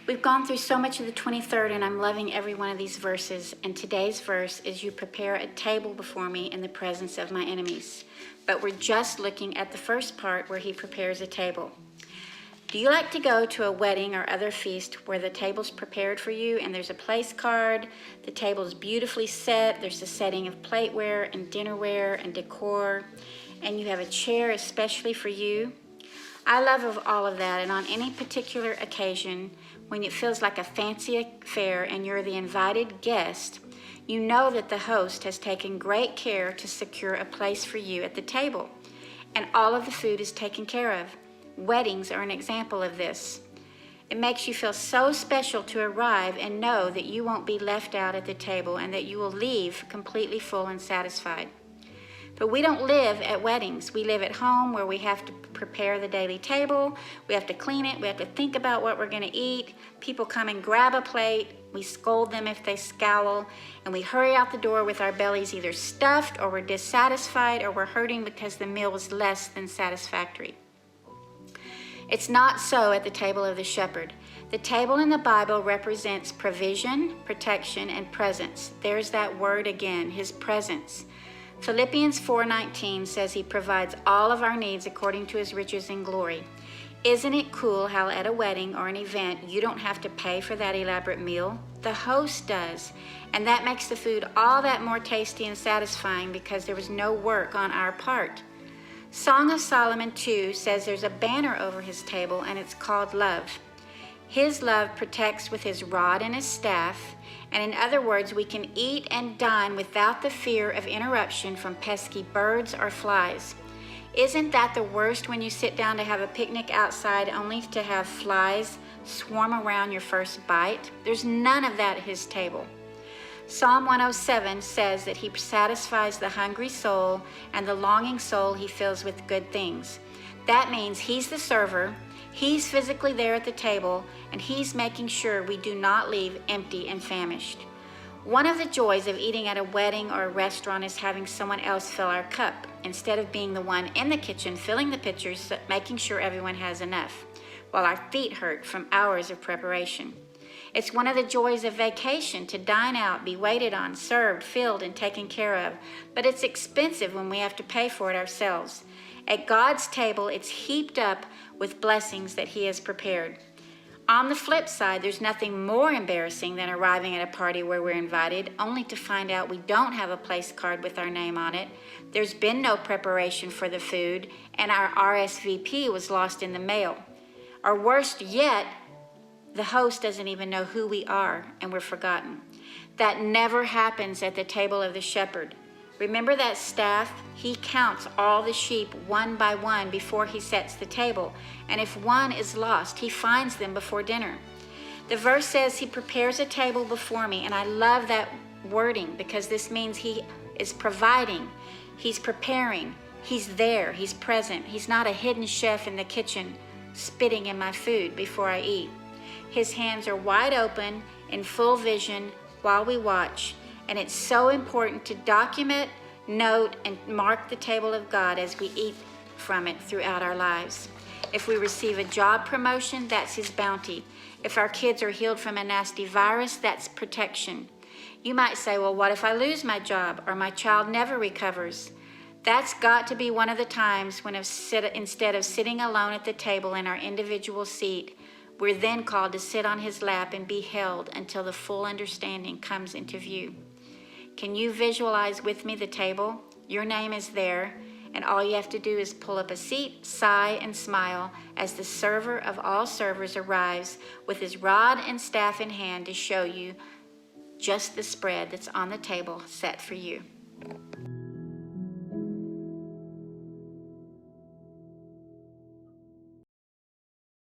We've gone through so much of the 23rd, and I'm loving every one of these verses. And today's verse is, you prepare a table before me in the presence of my enemies. But we're just looking at the first part where he prepares a table. Do you like to go to a wedding or other feast where the table's prepared for you and there's a place card, the table's beautifully set, there's a setting of plateware and dinnerware and decor, and you have a chair especially for you? I love all of that, and on any particular occasion, when it feels like a fancy affair and you're the invited guest, you know that the host has taken great care to secure a place for you at the table, and all of the food is taken care of. Weddings are an example of this. It makes you feel so special to arrive and know that you won't be left out at the table and that you will leave completely full and satisfied. But we don't live at weddings. We live at home, where we have to prepare the daily table. We have to clean it. We have to think about what we're going to eat. People come and grab a plate. We scold them if they scowl. And we hurry out the door with our bellies either stuffed, or we're dissatisfied, or we're hurting because the meal was less than satisfactory. It's not so at the table of the shepherd. The table in the Bible represents provision, protection, and presence. There's that word again, his presence. Philippians 4:19 says he provides all of our needs according to his riches in glory. Isn't it cool how at a wedding or an event you don't have to pay for that elaborate meal? The host does, and that makes the food all that more tasty and satisfying because there was no work on our part. Song of Solomon 2 says there's a banner over his table, and it's called love. His love protects with his rod and his staff, and in other words, we can eat and dine without the fear of interruption from pesky birds or flies. Isn't that the worst, when you sit down to have a picnic outside only to have flies swarm around your first bite? There's none of that at his table. Psalm 107 says that he satisfies the hungry soul, and the longing soul he fills with good things. That means he's the server, he's physically there at the table, and he's making sure we do not leave empty and famished. One of the joys of eating at a wedding or a restaurant is having someone else fill our cup, instead of being the one in the kitchen filling the pitchers, making sure everyone has enough, while our feet hurt from hours of preparation. It's one of the joys of vacation to dine out, be waited on, served, filled, and taken care of, but it's expensive when we have to pay for it ourselves. At God's table, it's heaped up with blessings that he has prepared. On the flip side, there's nothing more embarrassing than arriving at a party where we're invited, only to find out we don't have a place card with our name on it. There's been no preparation for the food, and our RSVP was lost in the mail. Or worst yet, the host doesn't even know who we are, and we're forgotten. That never happens at the table of the shepherd. Remember that staff? He counts all the sheep one by one before he sets the table, and if one is lost, he finds them before dinner. The verse says he prepares a table before me, and I love that wording because this means he is providing, he's preparing, he's there, he's present. He's not a hidden chef in the kitchen spitting in my food before I eat. His hands are wide open in full vision while we watch, and it's so important to document, note, and mark the table of God as we eat from it throughout our lives. If we receive a job promotion, that's his bounty. If our kids are healed from a nasty virus, that's protection. You might say, well, what if I lose my job or my child never recovers? That's got to be one of the times when instead of sitting alone at the table in our individual seat, we're then called to sit on his lap and be held until the full understanding comes into view. Can you visualize with me the table? Your name is there, and all you have to do is pull up a seat, sigh, and smile as the server of all servers arrives with his rod and staff in hand to show you just the spread that's on the table set for you.